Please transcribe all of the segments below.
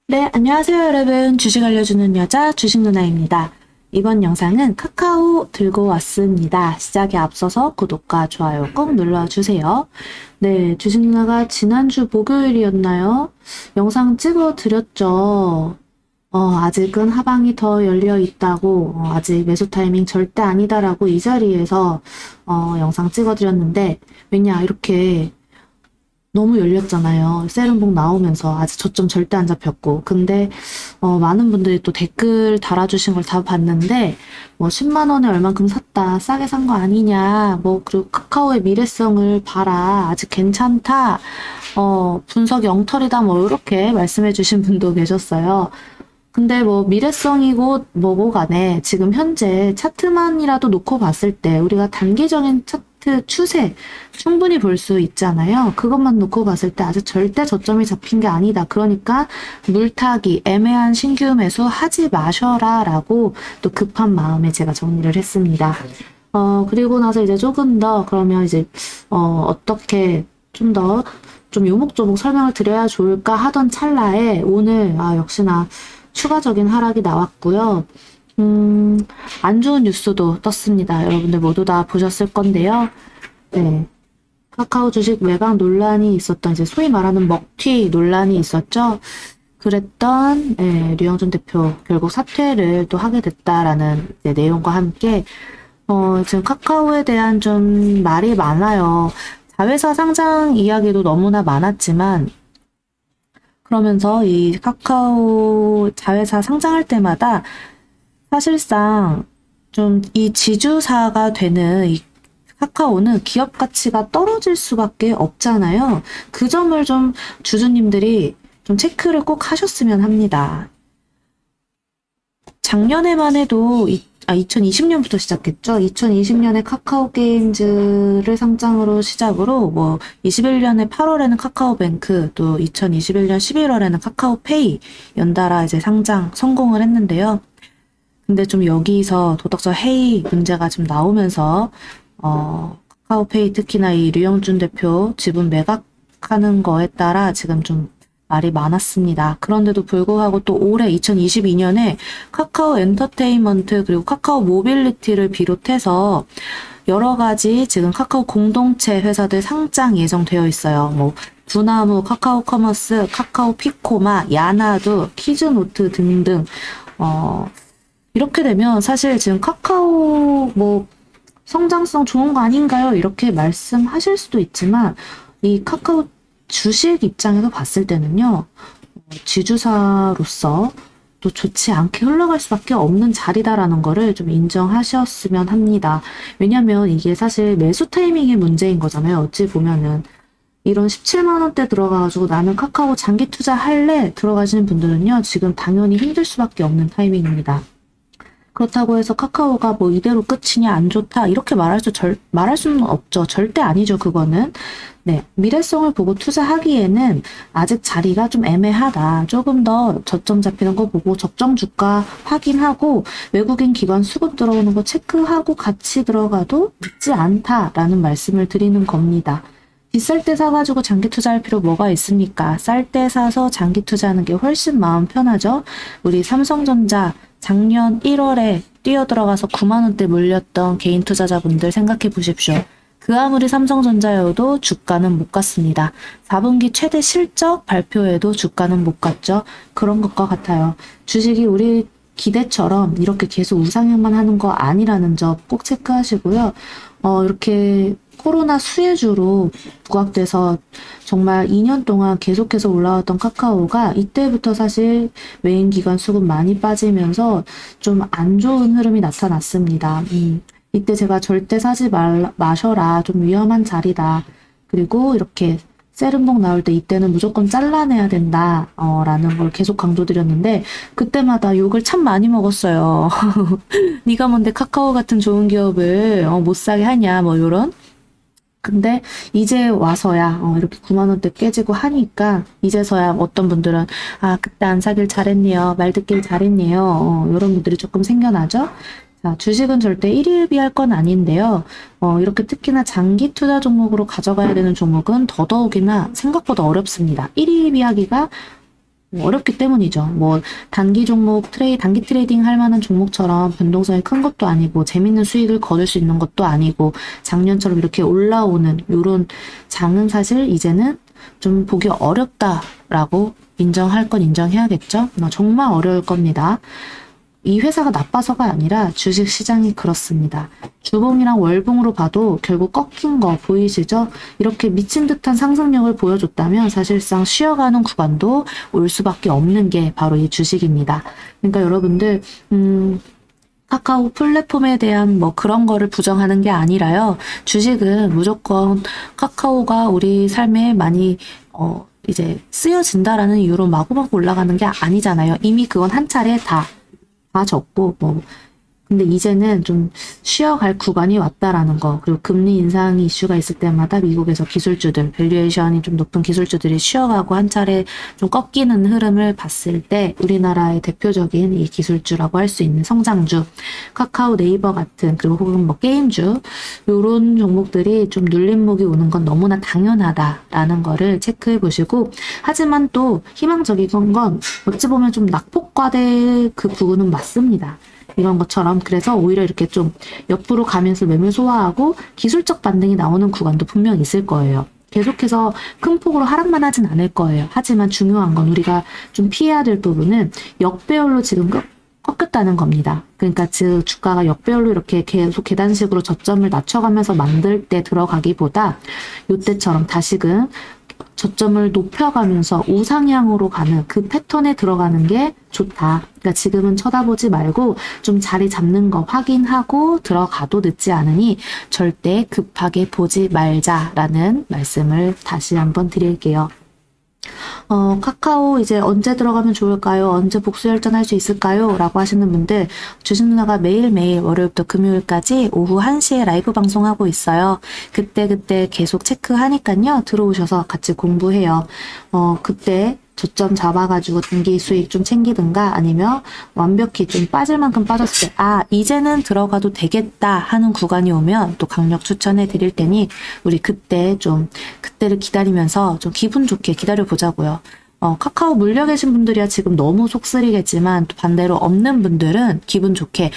네, 안녕하세요, 여러분. 주식 알려주는 여자 주식 누나입니다. 이번 영상은 카카오 들고 왔습니다. 시작에 앞서서 구독과 좋아요 꼭 눌러주세요. 네, 주식 누나가 지난주 목요일이었나요? 영상 찍어 드렸죠. 아직은 하방이 더 열려 있다고, 아직 매수 타이밍 절대 아니다라고 이 자리에서 영상 찍어 드렸는데, 왜냐, 이렇게 너무 열렸잖아요. 세련복 나오면서 아직 저점 절대 안 잡혔고. 근데 많은 분들이 또 댓글 달아주신 걸 다 봤는데 뭐 10만 원에 얼만큼 샀다. 싸게 산 거 아니냐. 뭐 그리고 카카오의 미래성을 봐라. 아직 괜찮다. 분석이 엉터리다. 뭐 이렇게 말씀해 주신 분도 계셨어요. 근데 뭐 미래성이고 뭐고 간에 지금 현재 차트만이라도 놓고 봤을 때 우리가 단기적인 차트 추세 충분히 볼 수 있잖아요. 그것만 놓고 봤을 때 아직 절대 저점이 잡힌 게 아니다. 그러니까 물타기, 애매한 신규 매수 하지 마셔라 라고 또 급한 마음에 제가 정리를 했습니다. 그리고 나서 이제 조금 더 그러면 이제 어떻게 좀 더 좀 요목조목 설명을 드려야 좋을까 하던 찰나에 오늘 역시나 추가적인 하락이 나왔고요. 안 좋은 뉴스도 떴습니다. 여러분들 모두 다 보셨을 건데요. 네. 카카오 주식 매각 논란이 있었던 이제 소위 말하는 먹튀 논란이 있었죠. 그랬던 류영준 대표 결국 사퇴를 또 하게 됐다라는 내용과 함께 지금 카카오에 대한 좀 말이 많아요. 자회사 상장 이야기도 너무나 많았지만 그러면서 이 카카오 자회사 상장할 때마다 사실상 좀 이 지주사가 되는 이 카카오는 기업 가치가 떨어질 수밖에 없잖아요. 그 점을 좀 주주님들이 좀 체크를 꼭 하셨으면 합니다. 작년에만 해도 2020년부터 시작했죠. 2020년에 카카오 게임즈를 상장으로 시작으로 뭐 21년에 8월에는 카카오뱅크 또 2021년 11월에는 카카오페이 연달아 이제 상장 성공을 했는데요. 근데 좀 여기서 도덕적 해이 문제가 좀 나오면서 카카오페이 특히나 이 류영준 대표 지분 매각하는 거에 따라 지금 좀 말이 많았습니다. 그런데도 불구하고 또 올해 2022년에 카카오 엔터테인먼트 그리고 카카오 모빌리티를 비롯해서 여러 가지 지금 카카오 공동체 회사들 상장 예정되어 있어요. 뭐 두나무, 카카오 커머스, 카카오 피코마, 야나두, 키즈노트 등등. 이렇게 되면 사실 지금 카카오 뭐 성장성 좋은 거 아닌가요? 이렇게 말씀하실 수도 있지만 이 카카오 주식 입장에서 봤을 때는요, 지주사로서 또 좋지 않게 흘러갈 수밖에 없는 자리다라는 거를 좀 인정하셨으면 합니다. 왜냐면 이게 사실 매수 타이밍의 문제인 거잖아요. 어찌 보면은. 이런 17만 원대 들어가가지고 나는 카카오 장기 투자할래 들어가시는 분들은요, 지금 당연히 힘들 수밖에 없는 타이밍입니다. 그렇다고 해서 카카오가 뭐 이대로 끝이냐 안 좋다 이렇게 말할 수는 없죠. 절대 아니죠. 그거는. 네, 미래성을 보고 투자하기에는 아직 자리가 좀 애매하다. 조금 더 저점 잡히는 거 보고 적정 주가 확인하고 외국인 기관 수급 들어오는 거 체크하고 같이 들어가도 늦지 않다라는 말씀을 드리는 겁니다. 비쌀 때 사가지고 장기 투자할 필요 뭐가 있습니까? 쌀 때 사서 장기 투자하는 게 훨씬 마음 편하죠. 우리 삼성전자 작년 1월에 뛰어들어가서 9만 원대 물렸던 개인 투자자분들 생각해 보십시오. 그 아무리 삼성전자여도 주가는 못 갔습니다. 4분기 최대 실적 발표에도 주가는 못 갔죠. 그런 것과 같아요. 주식이 우리 기대처럼 이렇게 계속 우상향만 하는 거 아니라는 점 꼭 체크하시고요. 이렇게 코로나 수혜주로 부각돼서 정말 2년 동안 계속해서 올라왔던 카카오가 이때부터 사실 외인 기관 수급 많이 빠지면서 좀 안 좋은 흐름이 나타났습니다. 이때 제가 절대 사지 마셔라. 좀 위험한 자리다. 그리고 이렇게 세른복 나올 때 이때는 무조건 잘라내야 된다. 라는 걸 계속 강조드렸는데 그때마다 욕을 참 많이 먹었어요. 네가 뭔데 카카오 같은 좋은 기업을 못 사게 하냐 뭐 요런. 근데 이제 와서야 이렇게 9만 원대 깨지고 하니까 이제서야 어떤 분들은 그때 안 사길 잘했네요. 말 듣길 잘했네요. 이런 분들이 조금 생겨나죠. 자, 주식은 절대 일일비할 건 아닌데요. 이렇게 특히나 장기 투자 종목으로 가져가야 되는 종목은 더더욱이나 생각보다 어렵습니다. 일일비하기가 어렵기 때문이죠. 뭐 단기 종목 단기 트레이딩 할 만한 종목처럼 변동성이 큰 것도 아니고 재밌는 수익을 거둘 수 있는 것도 아니고 작년처럼 이렇게 올라오는 요런 장은 사실 이제는 좀 보기 어렵다라고 인정할 건 인정해야겠죠. 정말 어려울 겁니다. 이 회사가 나빠서가 아니라 주식시장이 그렇습니다. 주봉이랑 월봉으로 봐도 결국 꺾인 거 보이시죠? 이렇게 미친 듯한 상승력을 보여줬다면 사실상 쉬어가는 구간도 올 수밖에 없는 게 바로 이 주식입니다. 그러니까 여러분들 카카오 플랫폼에 대한 뭐 그런 거를 부정하는 게 아니라요. 주식은 무조건 카카오가 우리 삶에 많이 이제 쓰여진다라는 이유로 마구마구 올라가는 게 아니잖아요. 이미 그건 한 차례 다 적고 뭐 근데 이제는 좀 쉬어갈 구간이 왔다라는 거, 그리고 금리 인상 이슈가 있을 때마다 미국에서 기술주들, 밸류에이션이 좀 높은 기술주들이 쉬어가고 한 차례 좀 꺾이는 흐름을 봤을 때 우리나라의 대표적인 이 기술주라고 할 수 있는 성장주, 카카오, 네이버 같은, 그리고 혹은 뭐 게임주, 요런 종목들이 좀 눌림목이 오는 건 너무나 당연하다라는 거를 체크해 보시고, 하지만 또 희망적인 건 어찌 보면 좀 낙폭과대 그 부분은 맞습니다. 이런 것처럼. 그래서 오히려 이렇게 좀 옆으로 가면서 매물 소화하고 기술적 반등이 나오는 구간도 분명 있을 거예요. 계속해서 큰 폭으로 하락만 하진 않을 거예요. 하지만 중요한 건 우리가 좀 피해야 될 부분은 역배열로 지금 꺾였다는 겁니다. 그러니까 즉 주가가 역배열로 이렇게 계속 계단식으로 저점을 낮춰가면서 만들 때 들어가기보다 요때처럼 다시금 저점을 높여가면서 우상향으로 가는 그 패턴에 들어가는 게 좋다. 그러니까 지금은 쳐다보지 말고 좀 자리 잡는 거 확인하고 들어가도 늦지 않으니 절대 급하게 보지 말자라는 말씀을 다시 한번 드릴게요. 카카오 이제 언제 들어가면 좋을까요? 언제 복수 열전할 수 있을까요? 라고 하시는 분들, 주식 누나가 매일매일 월요일부터 금요일까지 오후 1시에 라이브 방송하고 있어요. 그때 계속 체크하니까요. 들어오셔서 같이 공부해요. 그때 저점 잡아가지고 단기 수익 좀 챙기든가 아니면 완벽히 좀 빠질 만큼 빠졌을 때 이제는 들어가도 되겠다 하는 구간이 오면 또 강력 추천해 드릴 테니 우리 그때를 기다리면서 좀 기분 좋게 기다려 보자고요. 카카오 물려 계신 분들이야 지금 너무 속쓰리겠지만 또 반대로 없는 분들은 기분 좋게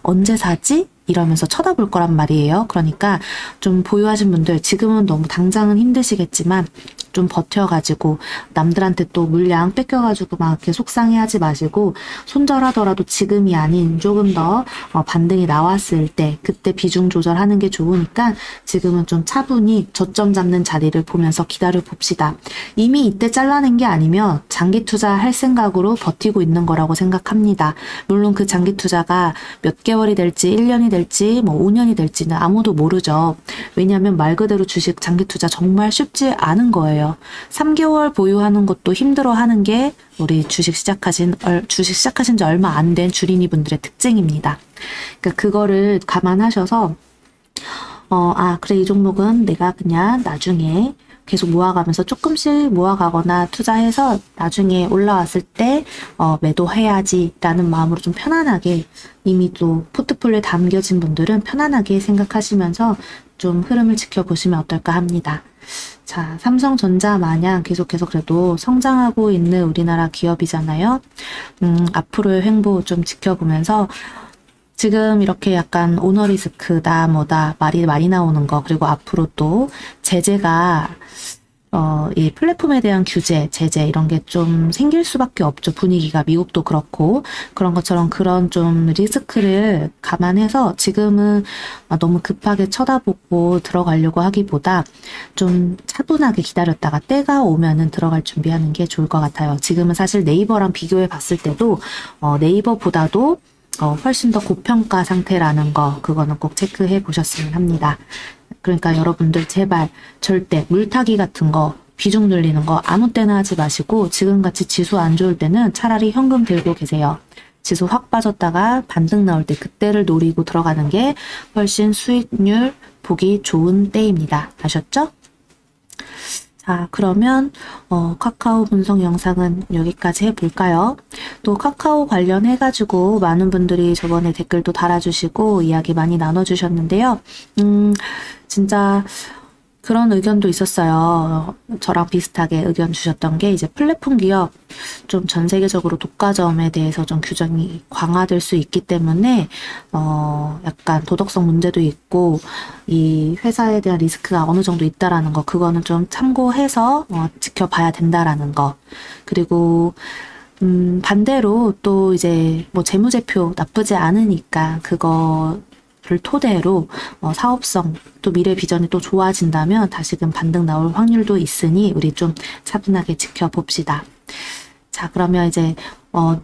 언제 사지? 이러면서 쳐다볼 거란 말이에요. 그러니까 좀 보유하신 분들 지금은 너무 당장은 힘드시겠지만 좀 버텨가지고 남들한테 또 물량 뺏겨가지고 막 이렇게 속상해하지 마시고 손절하더라도 지금이 아닌 조금 더 반등이 나왔을 때 그때 비중 조절하는 게 좋으니까 지금은 좀 차분히 저점 잡는 자리를 보면서 기다려 봅시다. 이미 이때 잘라낸 게 아니면 장기 투자할 생각으로 버티고 있는 거라고 생각합니다. 물론 그 장기 투자가 몇 개월이 될지 1년이 될지 뭐 5년이 될지는 아무도 모르죠. 왜냐하면 말 그대로 주식 장기 투자 정말 쉽지 않은 거예요. 3개월 보유하는 것도 힘들어하는 게 우리 주식 시작하신 지 얼마 안 된 주린이 분들의 특징입니다. 그러니까 그거를 감안하셔서 그래 이 종목은 내가 그냥 나중에 계속 모아가면서 조금씩 모아가거나 투자해서 나중에 올라왔을 때 매도해야지 라는 마음으로 좀 편안하게 이미 또 포트폴리오에 담겨진 분들은 편안하게 생각하시면서 좀 흐름을 지켜보시면 어떨까 합니다. 자, 삼성전자 마냥 계속해서 그래도 성장하고 있는 우리나라 기업이잖아요. 앞으로의 횡보 좀 지켜보면서 지금 이렇게 약간 오너리스크다 뭐다 말이 많이 나오는 거, 그리고 앞으로 또 제재가 이 플랫폼에 대한 규제, 제재 이런 게 좀 생길 수밖에 없죠. 분위기가 미국도 그렇고 그런 것처럼 그런 좀 리스크를 감안해서 지금은 너무 급하게 쳐다보고 들어가려고 하기보다 좀 차분하게 기다렸다가 때가 오면은 들어갈 준비하는 게 좋을 것 같아요. 지금은 사실 네이버랑 비교해 봤을 때도 네이버보다도 훨씬 더 고평가 상태라는 거, 그거는 꼭 체크해 보셨으면 합니다. 그러니까 여러분들 제발 절대 물타기 같은 거, 비중 늘리는 거 아무 때나 하지 마시고 지금같이 지수 안 좋을 때는 차라리 현금 들고 계세요. 지수 확 빠졌다가 반등 나올 때 그때를 노리고 들어가는 게 훨씬 수익률 보기 좋은 때입니다. 아셨죠? 자, 그러면 카카오 분석 영상은 여기까지 해볼까요? 또 카카오 관련해가지고 많은 분들이 저번에 댓글도 달아주시고 이야기 많이 나눠주셨는데요. 진짜 그런 의견도 있었어요. 저랑 비슷하게 의견 주셨던 게 이제 플랫폼 기업 좀 전 세계적으로 독과점에 대해서 좀 규정이 강화될 수 있기 때문에 약간 도덕성 문제도 있고 이 회사에 대한 리스크가 어느 정도 있다라는 거 그거는 좀 참고해서 지켜봐야 된다라는 거. 그리고 반대로 또 이제 뭐 재무제표 나쁘지 않으니까 그거 를 토대로 사업성 또 미래 비전이 또 좋아진다면 다시금 반등 나올 확률도 있으니 우리 좀 차분하게 지켜봅시다. 자, 그러면 이제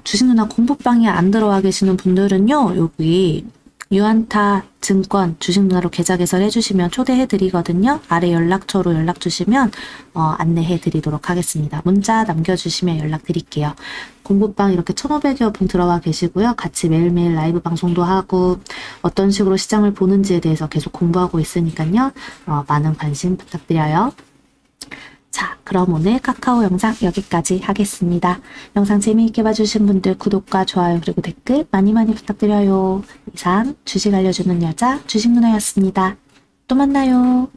주식누나 공부방에 안 들어와 계시는 분들은요, 여기 유안타 증권 주식누나로 계좌 개설 해주시면 초대해드리거든요. 아래 연락처로 연락 주시면 안내해드리도록 하겠습니다. 문자 남겨주시면 연락드릴게요. 공부방 이렇게 1,500여 분 들어와 계시고요. 같이 매일매일 라이브 방송도 하고 어떤 식으로 시장을 보는지에 대해서 계속 공부하고 있으니까요. 많은 관심 부탁드려요. 자, 그럼 오늘 카카오 영상 여기까지 하겠습니다. 영상 재미있게 봐주신 분들 구독과 좋아요 그리고 댓글 많이 많이 부탁드려요. 이상 주식 알려주는 여자 주식누나였습니다. 또 만나요.